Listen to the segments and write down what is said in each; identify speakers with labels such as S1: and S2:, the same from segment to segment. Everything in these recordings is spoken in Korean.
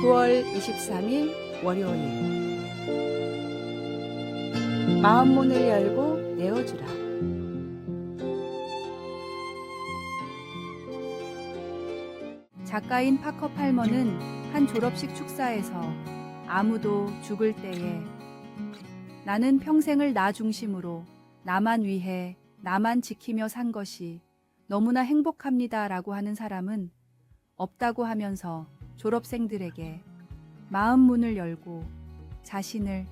S1: 9월 23일 월요일. 마음 문을 열고 내어주라. 작가인 파커 팔머는 한 졸업식 축사에서 아무도 죽을 때에 나는 평생을 나 중심으로 나만 위해 나만 지키며 산 것이 너무나 행복합니다 라고 하는 사람은 없다고 하면서 졸업생들에게 마음 문을 열고 자신을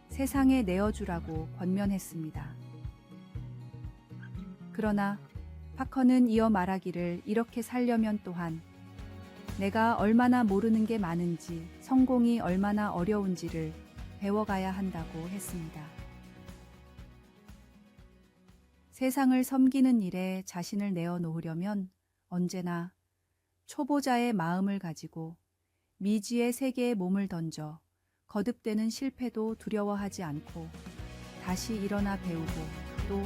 S1: 세상에 내어주라고 권면했습니다. 그러나 파커는 이어 말하기를 이렇게 살려면 또한 내가 얼마나 모르는 게 많은지 성공이 얼마나 어려운지를 배워가야 한다고 했습니다. 세상을 섬기는 일에 자신을 내어놓으려면 언제나 초보자의 마음을 가지고 미지의 세계에 몸을 던져 거듭되는 실패도 두려워하지 않고 다시 일어나 배우고 또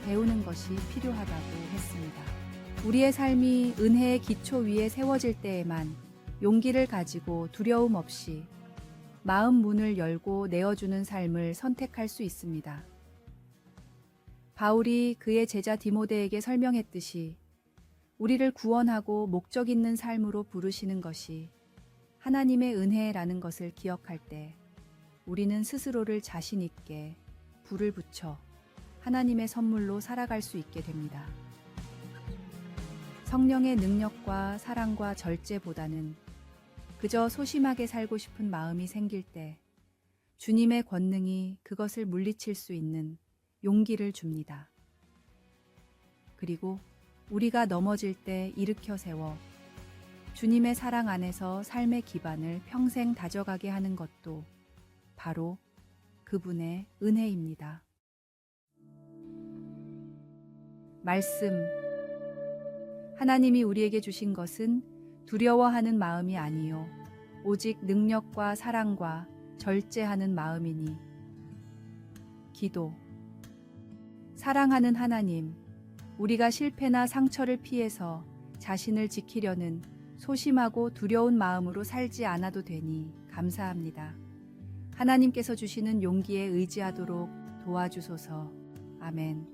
S1: 배우는 것이 필요하다고 했습니다. 우리의 삶이 은혜의 기초 위에 세워질 때에만 용기를 가지고 두려움 없이 마음 문을 열고 내어주는 삶을 선택할 수 있습니다. 바울이 그의 제자 디모데에게 설명했듯이 우리를 구원하고 목적 있는 삶으로 부르시는 것이 하나님의 은혜라는 것을 기억할 때 우리는 스스로를 자신 있게 불을 붙여 하나님의 선물로 살아갈 수 있게 됩니다. 성령의 능력과 사랑과 절제보다는 그저 소심하게 살고 싶은 마음이 생길 때 주님의 권능이 그것을 물리칠 수 있는 용기를 줍니다. 그리고 우리가 넘어질 때 일으켜 세워 주님의 사랑 안에서 삶의 기반을 평생 다져가게 하는 것도 바로 그분의 은혜입니다. 말씀. 하나님이 우리에게 주신 것은 두려워하는 마음이 아니요 오직 능력과 사랑과 절제하는 마음이니. 기도. 사랑하는 하나님, 우리가 실패나 상처를 피해서 자신을 지키려는 소심하고 두려운 마음으로 살지 않아도 되니 감사합니다. 하나님께서 주시는 용기에 의지하도록 도와주소서. 아멘.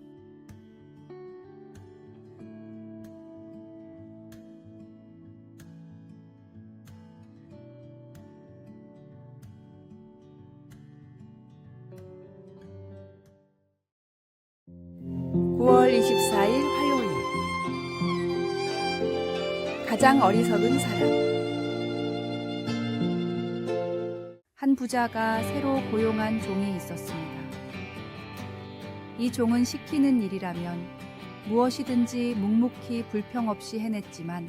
S1: (9월 24일) 화요일. 가장 어리석은 사람. 한 부자가 새로 고용한 종이 있었습니다. 이 종은 시키는 일이라면 무엇이든지 묵묵히 불평 없이 해냈지만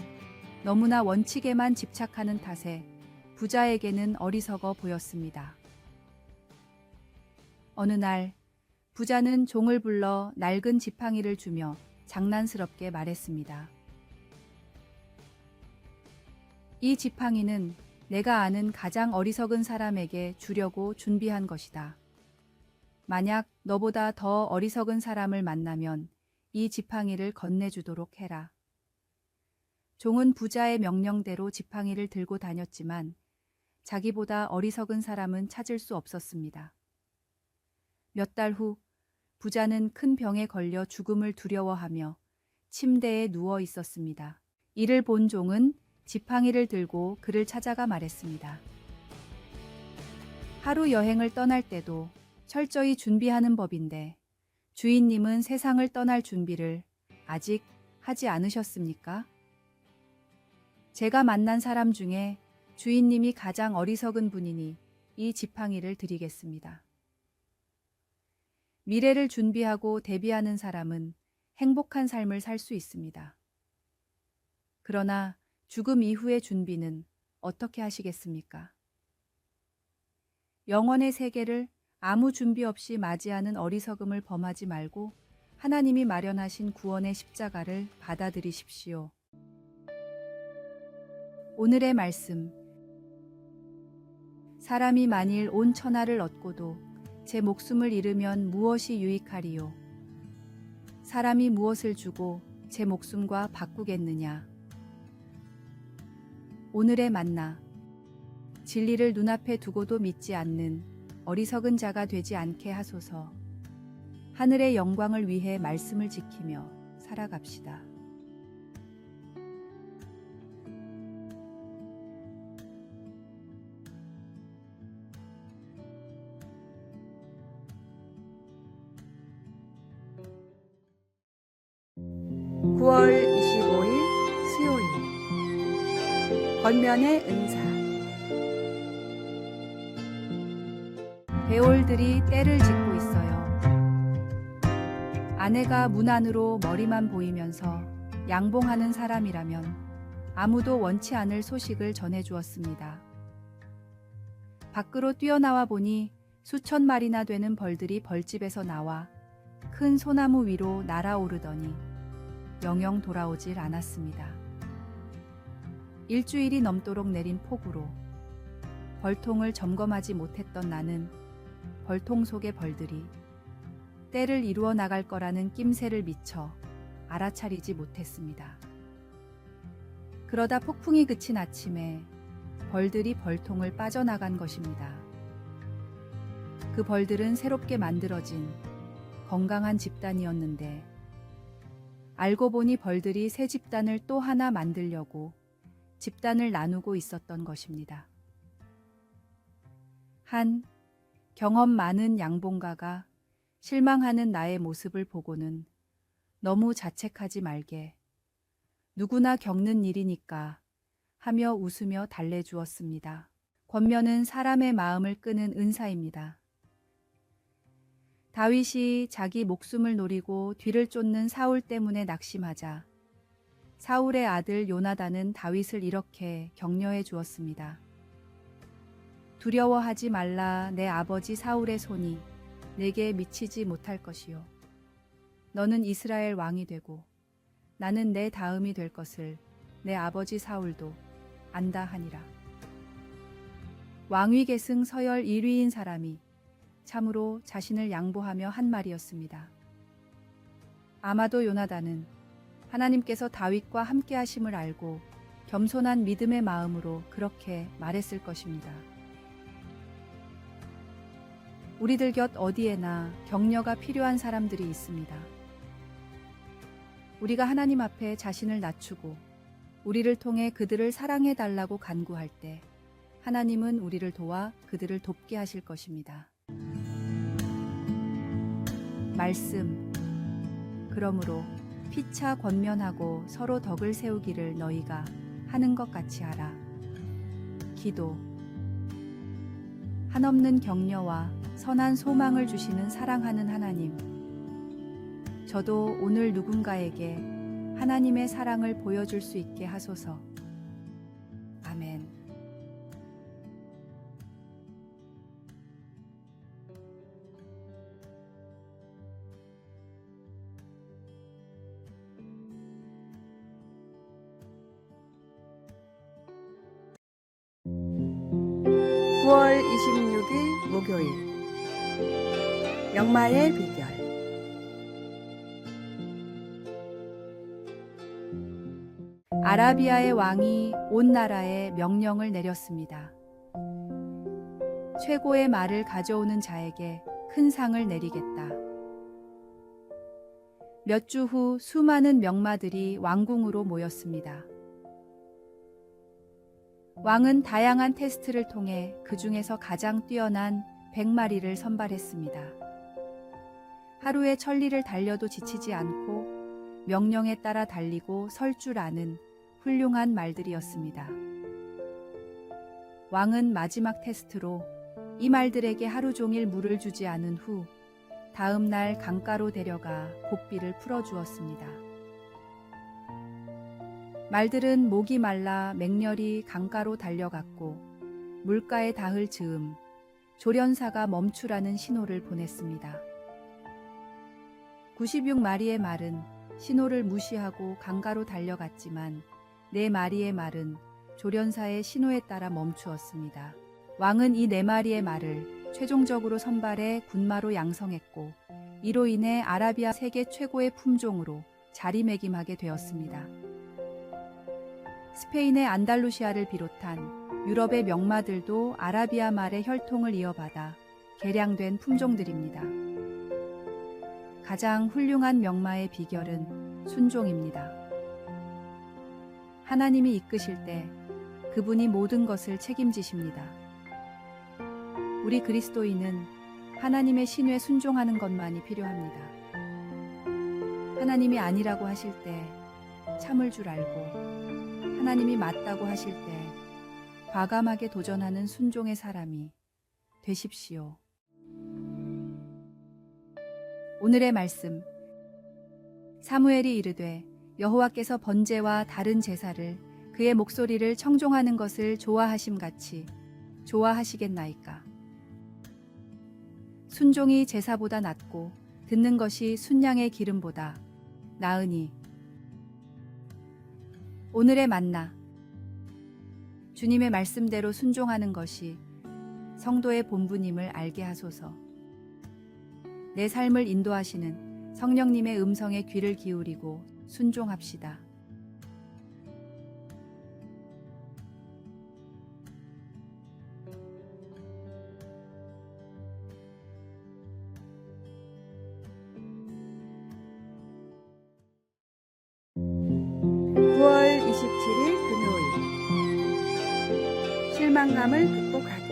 S1: 너무나 원칙에만 집착하는 탓에 부자에게는 어리석어 보였습니다. 어느 날 부자는 종을 불러 낡은 지팡이를 주며 장난스럽게 말했습니다. 이 지팡이는 내가 아는 가장 어리석은 사람에게 주려고 준비한 것이다. 만약 너보다 더 어리석은 사람을 만나면 이 지팡이를 건네주도록 해라. 종은 부자의 명령대로 지팡이를 들고 다녔지만 자기보다 어리석은 사람은 찾을 수 없었습니다. 몇 달 후 부자는 큰 병에 걸려 죽음을 두려워하며 침대에 누워 있었습니다. 이를 본 종은 지팡이를 들고 그를 찾아가 말했습니다. 하루 여행을 떠날 때도 철저히 준비하는 법인데 주인님은 세상을 떠날 준비를 아직 하지 않으셨습니까? 제가 만난 사람 중에 주인님이 가장 어리석은 분이니 이 지팡이를 드리겠습니다. 미래를 준비하고 대비하는 사람은 행복한 삶을 살 수 있습니다. 그러나 죽음 이후의 준비는 어떻게 하시겠습니까? 영원의 세계를 아무 준비 없이 맞이하는 어리석음을 범하지 말고 하나님이 마련하신 구원의 십자가를 받아들이십시오. 오늘의 말씀. 사람이 만일 온 천하를 얻고도 제 목숨을 잃으면 무엇이 유익하리요? 사람이 무엇을 주고 제 목숨과 바꾸겠느냐? 오늘의 만나. 진리를 눈앞에 두고도 믿지 않는 어리석은 자가 되지 않게 하소서. 하늘의 영광을 위해 말씀을 지키며 살아갑시다. (9월 25일) 수요일 권면의 은사. 배올들이 때를 짓고 있어요. 아내가 문 안으로 머리만 보이면서 양봉하는 사람이라면 아무도 원치 않을 소식을 전해주었습니다. 밖으로 뛰어나와 보니 수천 마리나 되는 벌들이 벌집에서 나와 큰 소나무 위로 날아오르더니 영영 돌아오질 않았습니다. 일주일이 넘도록 내린 폭우로 벌통을 점검하지 못했던 나는 벌통 속의 벌들이 때를 이루어 나갈 거라는 낌새를 미쳐 알아차리지 못했습니다. 그러다 폭풍이 그친 아침에 벌들이 벌통을 빠져나간 것입니다. 그 벌들은 새롭게 만들어진 건강한 집단이었는데 알고 보니 벌들이 새 집단을 또 하나 만들려고 집단을 나누고 있었던 것입니다. 한 경험 많은 양봉가가 실망하는 나의 모습을 보고는 너무 자책하지 말게, 누구나 겪는 일이니까 하며 웃으며 달래주었습니다. 권면은 사람의 마음을 끄는 은사입니다. 다윗이 자기 목숨을 노리고 뒤를 쫓는 사울 때문에 낙심하자 사울의 아들 요나단은 다윗을 이렇게 격려해 주었습니다. 두려워하지 말라. 내 아버지 사울의 손이 내게 미치지 못할 것이요. 너는 이스라엘 왕이 되고 나는 내 다음이 될 것을 내 아버지 사울도 안다 하니라. 왕위 계승 서열 1위인 사람이 참으로 자신을 양보하며 한 말이었습니다. 아마도 요나단은 하나님께서 다윗과 함께 하심을 알고 겸손한 믿음의 마음으로 그렇게 말했을 것입니다. 우리들 곁 어디에나 격려가 필요한 사람들이 있습니다. 우리가 하나님 앞에 자신을 낮추고 우리를 통해 그들을 사랑해 달라고 간구할 때 하나님은 우리를 도와 그들을 돕게 하실 것입니다. 말씀. 그러므로 피차 권면하고 서로 덕을 세우기를 너희가 하는 것 같이 하라. 기도. 한없는 격려와 선한 소망을 주시는 사랑하는 하나님, 저도 오늘 누군가에게 하나님의 사랑을 보여줄 수 있게 하소서. 아멘. (9월 26일) 목요일 명마의 비결. 아라비아의 왕이 온 나라에 명령을 내렸습니다. 최고의 말을 가져오는 자에게 큰 상을 내리겠다. 몇 주 후 수많은 명마들이 왕궁으로 모였습니다. 왕은 다양한 테스트를 통해 그 중에서 가장 뛰어난 100마리를 선발했습니다. 하루에 천리를 달려도 지치지 않고 명령에 따라 달리고 설 줄 아는 훌륭한 말들이었습니다. 왕은 마지막 테스트로 이 말들에게 하루 종일 물을 주지 않은 후 다음 날 강가로 데려가 고삐를 풀어주었습니다. 말들은 목이 말라 맹렬히 강가로 달려갔고 물가에 닿을 즈음 조련사가 멈추라는 신호를 보냈습니다. 96마리의 말은 신호를 무시하고 강가로 달려갔지만 4마리의 말은 조련사의 신호에 따라 멈추었습니다. 왕은 이 4마리의 말을 최종적으로 선발해 군마로 양성했고 이로 인해 아라비아 세계 최고의 품종으로 자리매김하게 되었습니다. 스페인의 안달루시아를 비롯한 유럽의 명마들도 아라비아 말의 혈통을 이어받아 개량된 품종들입니다. 가장 훌륭한 명마의 비결은 순종입니다. 하나님이 이끄실 때 그분이 모든 것을 책임지십니다. 우리 그리스도인은 하나님의 신뢰에 순종하는 것만이 필요합니다. 하나님이 아니라고 하실 때 참을 줄 알고 하나님이 맞다고 하실 때 과감하게 도전하는 순종의 사람이 되십시오. 오늘의 말씀. 사무엘이 이르되 여호와께서 번제와 다른 제사를 그의 목소리를 청종하는 것을 좋아하심같이 좋아하시겠나이까. 순종이 제사보다 낫고 듣는 것이 순양의 기름보다 나으니. 오늘의 만나. 주님의 말씀대로 순종하는 것이 성도의 본분임을 알게 하소서. 내 삶을 인도하시는 성령님의 음성에 귀를 기울이고 순종합시다.
S2: (9월 27일) 금요일. 실망감을 극복하기.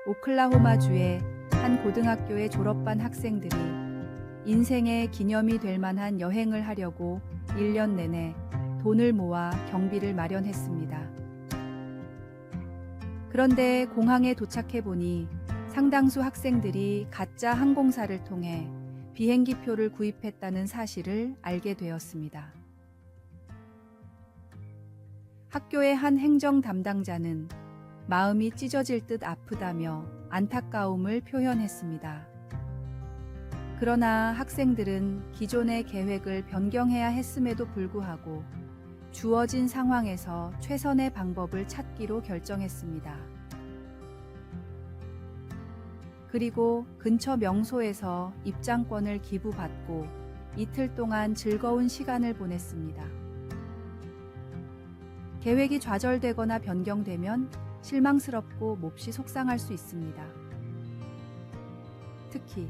S1: 오클라호마주의 한 고등학교의 졸업반 학생들이 인생의 기념이 될 만한 여행을 하려고 1년 내내 돈을 모아 경비를 마련했습니다. 그런데 공항에 도착해 보니 상당수 학생들이 가짜 항공사를 통해 비행기표를 구입했다는 사실을 알게 되었습니다. 학교의 한 행정 담당자는 마음이 찢어질 듯 아프다며 안타까움을 표현했습니다. 그러나 학생들은 기존의 계획을 변경해야 했음에도 불구하고 주어진 상황에서 최선의 방법을 찾기로 결정했습니다. 그리고 근처 명소에서 입장권을 기부받고 이틀 동안 즐거운 시간을 보냈습니다. 계획이 좌절되거나 변경되면 실망스럽고 몹시 속상할 수 있습니다. 특히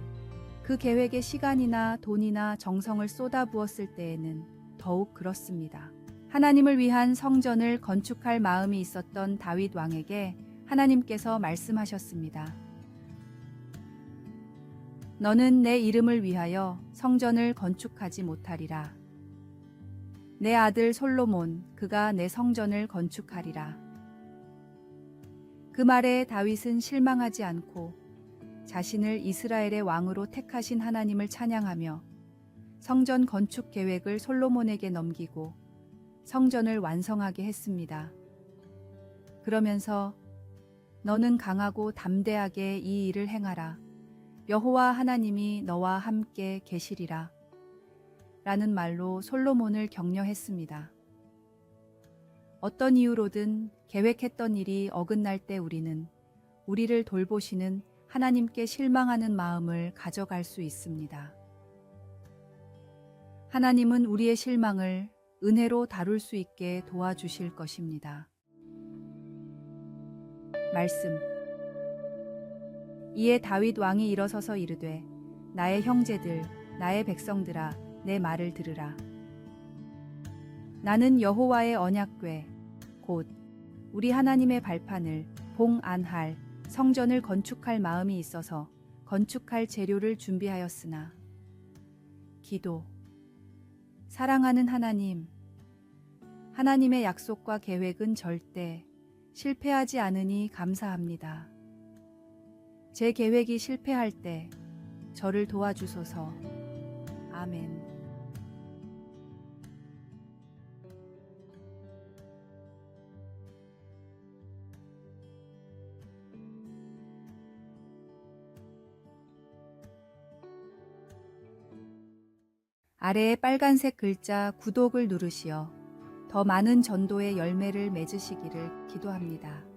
S1: 그 계획에 시간이나 돈이나 정성을 쏟아부었을 때에는 더욱 그렇습니다. 하나님을 위한 성전을 건축할 마음이 있었던 다윗 왕에게 하나님께서 말씀하셨습니다. 너는 내 이름을 위하여 성전을 건축하지 못하리라. 내 아들 솔로몬 그가 내 성전을 건축하리라. 그 말에 다윗은 실망하지 않고 자신을 이스라엘의 왕으로 택하신 하나님을 찬양하며 성전 건축 계획을 솔로몬에게 넘기고 성전을 완성하게 했습니다. 그러면서 너는 강하고 담대하게 이 일을 행하라. 여호와 하나님이 너와 함께 계시리라. 라는 말로 솔로몬을 격려했습니다. 어떤 이유로든 계획했던 일이 어긋날 때 우리는 우리를 돌보시는 하나님께 실망하는 마음을 가져갈 수 있습니다. 하나님은 우리의 실망을 은혜로 다룰 수 있게 도와주실 것입니다. 말씀. 이에 다윗 왕이 일어서서 이르되 나의 형제들 나의 백성들아 내 말을 들으라. 나는 여호와의 언약궤 곧 우리 하나님의 발판을 봉안할 성전을 건축할 마음이 있어서 건축할 재료를 준비하였으나. 기도. 사랑하는 하나님, 하나님의 약속과 계획은 절대 실패하지 않으니 감사합니다. 제 계획이 실패할 때 저를 도와주소서. 아멘. 아래에 빨간색 글자 구독을 누르시어 더 많은 전도의 열매를 맺으시기를 기도합니다.